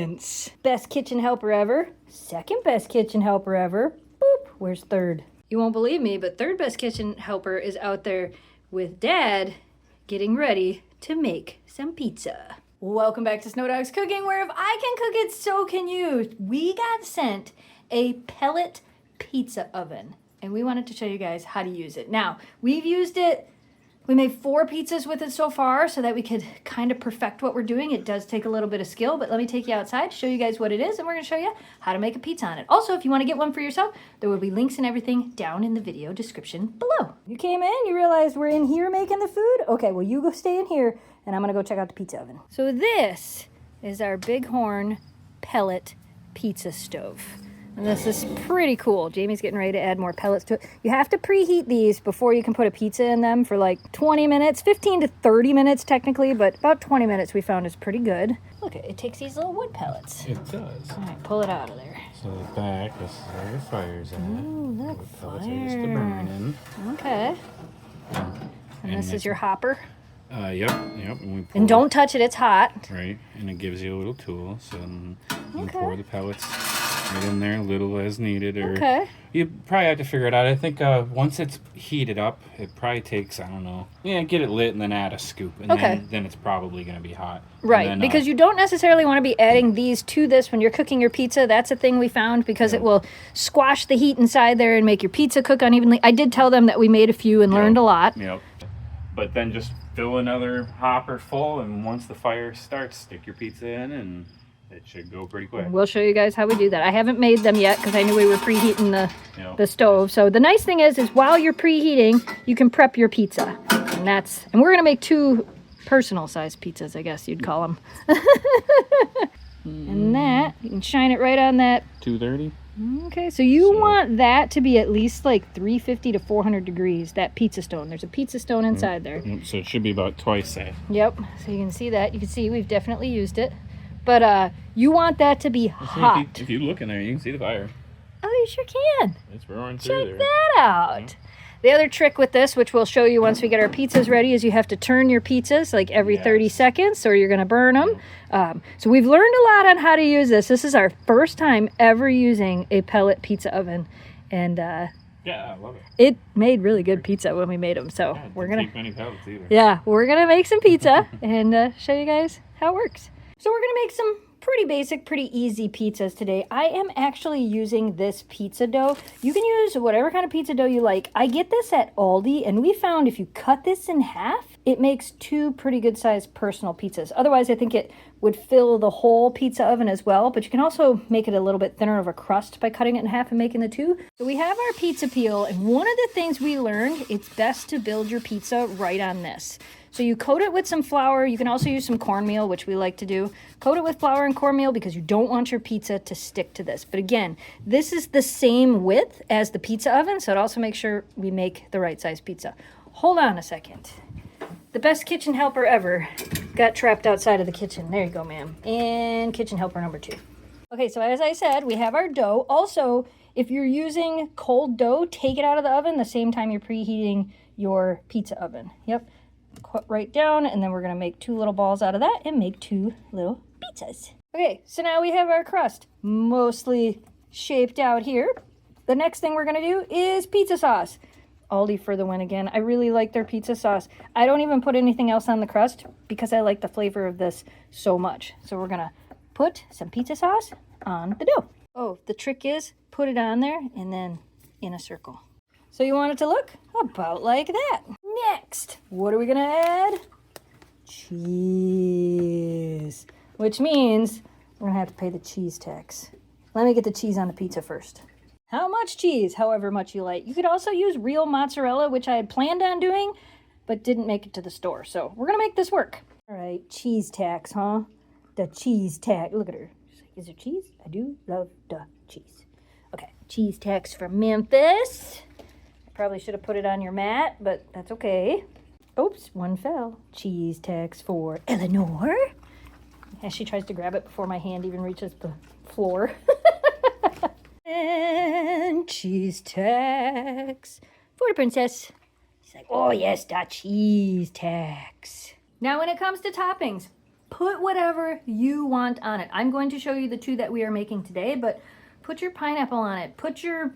ingredients. Best kitchen helper ever. Second best kitchen helper ever. Boop. Where's third? You won't believe me, but third best kitchen helper is out there with Dad getting ready to make some pizza. Welcome back to Snow Dogs Cooking, where if I can cook it, so can you. We got sent a pellet pizza oven, and we wanted to show you guys how to use it. Now, we've used it. We made 4 pizzas with it so far so that we could kind of perfect what we're doing. It does take a little bit of skill, but let me take you outside, show you guys what it is, and we're going to show you how to make a pizza on it. Also, if you want to get one for yourself, there will be links and everything down in the video description below. You came in, you realized we're in here making the food? Okay, well, you go stay in here, and I'm going to go check out the pizza oven. So this is our Bighorn pellet pizza stove. And this is pretty cool. Jamie's getting ready to add more pellets to it. You have to preheat these before you can put a pizza in them for like 20 minutes, 15 to 30 minutes technically, but about 20 minutes we found is pretty good. Look, it takes these little wood pellets. It does. All right, pull it out of there. So the back, this is where your fire's at. Ooh, look, the pellets are used to burning. Okay. And this is your hopper? Yep. And don't touch it, it's hot. Right, and it gives you a little tool, so you pour the pellets right in there, little as needed. Or you probably have to figure it out. I think once it's heated up, it probably takes, I don't know, get it lit and then add a scoop. And then it's probably going to be hot. Right, then, because you don't necessarily want to be adding these to this when you're cooking your pizza. That's a thing we found because it will squash the heat inside there and make your pizza cook unevenly. I did tell them that we made a few and learned a lot. Yep. But then just fill another hopper full, and once the fire starts, stick your pizza in, and it should go pretty quick. We'll show you guys how we do that. I haven't made them yet because I knew we were preheating the stove. So the nice thing is while you're preheating, you can prep your pizza. And we're going to make 2 personal size pizzas, I guess you'd call them. And that, you can shine it right on that. 230. Okay, so you want that to be at least like 350 to 400 degrees, that pizza stone. There's a pizza stone inside there. So it should be about twice that. Yep, so you can see that. You can see we've definitely used it. But you want that to be hot. If you look in there, you can see the fire. Oh, you sure can. It's roaring through there. Check that out. The other trick with this, which we'll show you once we get our pizzas ready, is you have to turn your pizzas like every 30 seconds or you're going to burn them. So we've learned a lot on how to use this. This is our first time ever using a pellet pizza oven. And yeah, I love it. It made really good pizza when we made them. So we're going to take many pellets either. Yeah, we're going to make some pizza and show you guys how it works. So we're going to make some pretty basic, pretty easy pizzas today. I am actually using this pizza dough. You can use whatever kind of pizza dough you like. I get this at Aldi, and we found if you cut this in half, it makes 2 pretty good sized personal pizzas. Otherwise, I think it would fill the whole pizza oven as well, but you can also make it a little bit thinner of a crust by cutting it in half and making the 2. So we have our pizza peel, and one of the things we learned, it's best to build your pizza right on this. So you coat it with some flour. You can also use some cornmeal, which we like to do. Coat it with flour and cornmeal because you don't want your pizza to stick to this. But again, this is the same width as the pizza oven, so it also makes sure we make the right size pizza. Hold on a second. The best kitchen helper ever got trapped outside of the kitchen. There you go, ma'am. And kitchen helper number 2. Okay, so as I said, we have our dough. Also, if you're using cold dough, take it out of the oven the same time you're preheating your pizza oven. Yep. Cut right down, and then we're going to make 2 little balls out of that and make 2 little pizzas. Okay, so now we have our crust mostly shaped out here. The next thing we're going to do is pizza sauce. Aldi for the win again. I really like their pizza sauce. I don't even put anything else on the crust because I like the flavor of this so much. So we're going to put some pizza sauce on the dough. Oh, the trick is put it on there and then in a circle. So you want it to look about like that. Next, what are we going to add? Cheese. Which means we're going to have to pay the cheese tax. Let me get the cheese on the pizza first. How much cheese? However much you like. You could also use real mozzarella, which I had planned on doing, but didn't make it to the store. So we're going to make this work. All right, cheese tax, huh? The cheese tax. Look at her. She's like, is there cheese? I do love the cheese. Okay, cheese tax from Memphis. Probably should have put it on your mat, but that's okay. Oops, one fell. Cheese tax for Eleanor. As she tries to grab it before my hand even reaches the floor. And cheese tax for the princess. She's like, oh yes, the cheese tax. Now when it comes to toppings, Put whatever you want on it. I'm going to show you the two that we are making today, but put your pineapple on it. Put your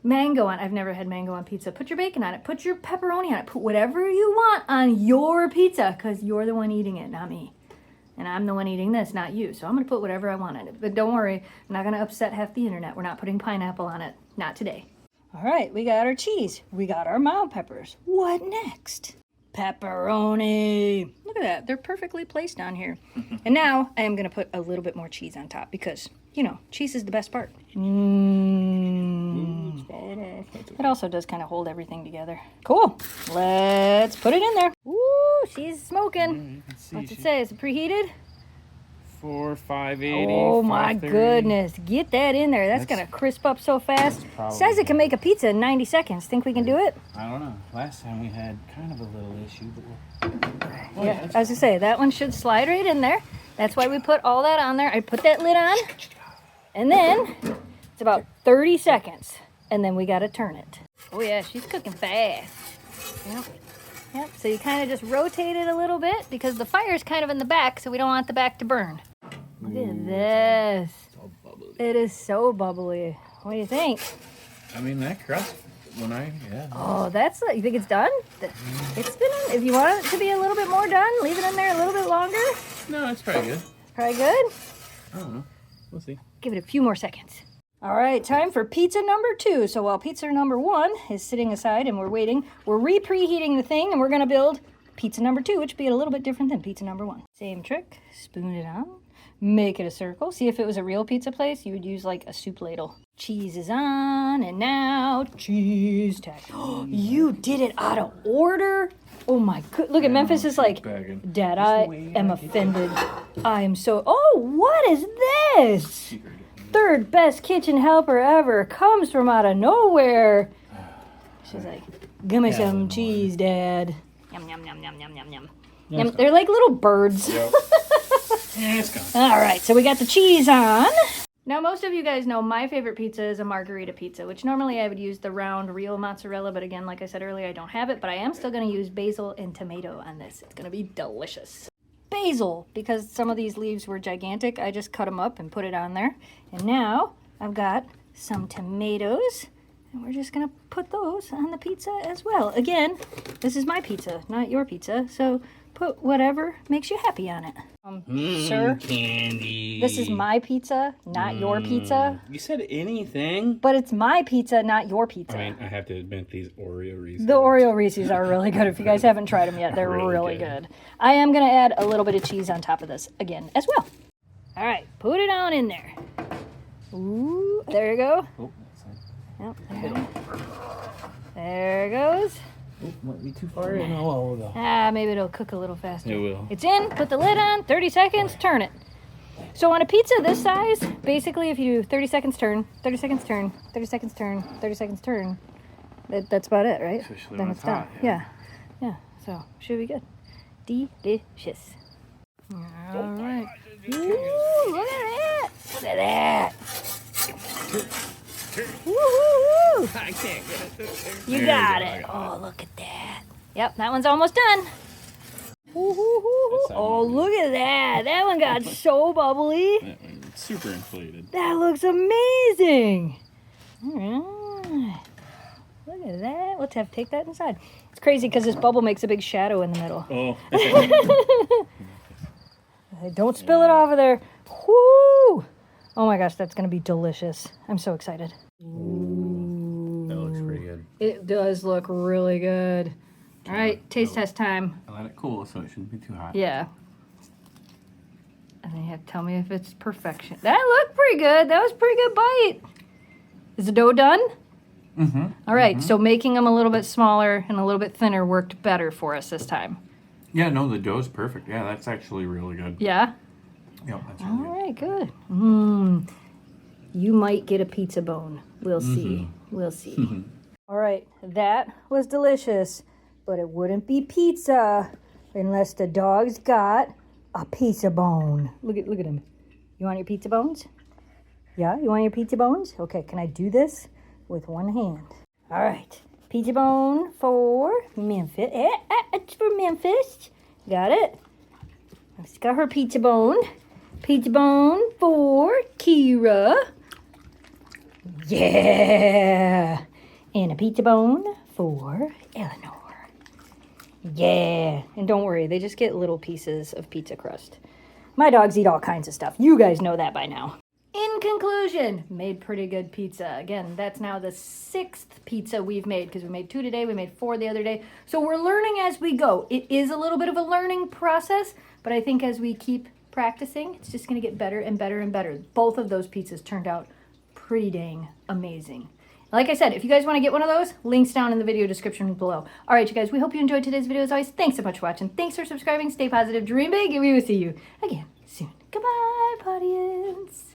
mango on. I've never had mango on pizza. Put your bacon on it. Put your pepperoni on it. Put whatever you want on your pizza because you're the one eating it, not me. And I'm the one eating this, not you. So I'm going to put whatever I want on it. But don't worry, I'm not going to upset half the internet. We're not putting pineapple on it. Not today. All right, we got our cheese. We got our mild peppers. What next? Pepperoni. Look at that. They're perfectly placed on here. And now I am going to put a little bit more cheese on top because, you know, cheese is the best part. Ooh, it's falling off. It also does kind of hold everything together. Cool. Let's put it in there. Ooh, she's smoking. What's it say? Is it preheated? 580. Oh my goodness. Get that in there. That's going to crisp up so fast. Says it can make a pizza in 90 seconds. Think we can do it? I don't know. Last time we had kind of a little issue, but yeah, as I say, that one should slide right in there. That's why we put all that on there. I put that lid on, and then it's about 30 seconds, and then we got to turn it. Oh yeah, she's cooking fast. Yep. Yep, so you kind of just rotate it a little bit because the fire's kind of in the back, so we don't want the back to burn. Look at this. all bubbly. It is so bubbly. What do you think? I mean, that crust, Oh, that's, you think it's done? It's been, if you want it to be a little bit more done, leave it in there a little bit longer. No, it's probably good. Probably good? I don't know. We'll see. Give it a few more seconds. All right, time for pizza number 2. So while pizza number 1 is sitting aside and we're waiting, we're preheating the thing and we're gonna build pizza number 2, which would be a little bit different than pizza number 1. Same trick, spoon it on, make it a circle. See, if it was a real pizza place, you would use like a soup ladle. Cheese is on, and now cheese tack. Oh, you did it out of order? Oh my good, look at Memphis is like, Dad, I am offended. I am so, oh, what is this? Third best kitchen helper ever comes from out of nowhere. She's like, give me some cheese, Dad. Yum, yum, yum, yum, yum, yum, yum. Yum. They're like little birds. Yep. Yeah, it's gone. All right, so we got the cheese on. Now, most of you guys know my favorite pizza is a margarita pizza, which normally I would use the round real mozzarella, but again, like I said earlier, I don't have it, but I am still going to use basil and tomato on this. It's going to be delicious. Basil, because some of these leaves were gigantic, I just cut them up and put it on there. And now I've got some tomatoes, and we're just going to put those on the pizza as well. Again, this is my pizza, not your pizza, so put whatever makes you happy on it. Sir, candy. this is my pizza, not your pizza. You said anything? But it's my pizza, not your pizza. I mean, I have to admit, these Oreo Reese's. The Oreo Reese's are really good. If you guys haven't tried them yet, they're really good. I am going to add a little bit of cheese on top of this again as well. All right, put it on in there. Ooh, there you go. Oh, Yep, there it goes. oh, might be too far in. Oh, no. Maybe it'll cook a little faster. It will. It's in, put the lid on, 30 seconds, turn it. So on a pizza this size, basically if you do 30 seconds turn, 30 seconds turn, 30 seconds turn, 30 seconons turn, that's about it, right? Especially then when it's it's hot, done. Yeah, so should be good. Delicious. All right. Ooh, look at that. Look at that. Woo-hoo-hoo. I can't get it. You got it. Oh, look at that. Yep, that one's almost done. Oh, look at that. That one got so bubbly. That one's super inflated. That looks amazing. All right. Look at that. Let's take that inside. It's crazy because this bubble makes a big shadow in the middle. Oh. Don't spill it off of there. Whoo! Oh my gosh, that's going to be delicious. I'm so excited. Ooh. That looks pretty good. It does look really good. All right, taste test time. I let it cool so it shouldn't be too hot. Yeah. And then you have to tell me if it's perfection. That looked pretty good. That was a pretty good bite. Is the dough done? Mm-hmm. All right, so making them a little bit smaller and a little bit thinner worked better for us this time. Yeah, no, the dough's perfect. Yeah, that's actually really good. Yeah? Yep, that's All really good. right, good. You might get a pizza bone. We'll see. We'll see. All right, that was delicious, but it wouldn't be pizza unless the dog's got a pizza bone. Look at him. You want your pizza bones? Yeah, you want your pizza bones? Okay, can I do this with one hand? All right, pizza bone for Memphis. It's for Memphis. Got it? She's got her pizza bone. Pizza bone for Kira. Yeah. And a pizza bone for Eleanor. Yeah. And don't worry, they just get little pieces of pizza crust. My dogs eat all kinds of stuff. You guys know that by now. In conclusion, made pretty good pizza. Again, that's now the 6th pizza we've made because we made 2 today, we made 4 the other day. So we're learning as we go. It is a little bit of a learning process, but I think as we keep practicing, it's just going to get better and better and better. Both of those pizzas turned out pretty dang amazing. Like I said, if you guys want to get one of those, links down in the video description below. All right, you guys, we hope you enjoyed today's video as always. Thanks so much for watching. Thanks for subscribing. Stay positive, dream big, and we will see you again soon. Goodbye, audience.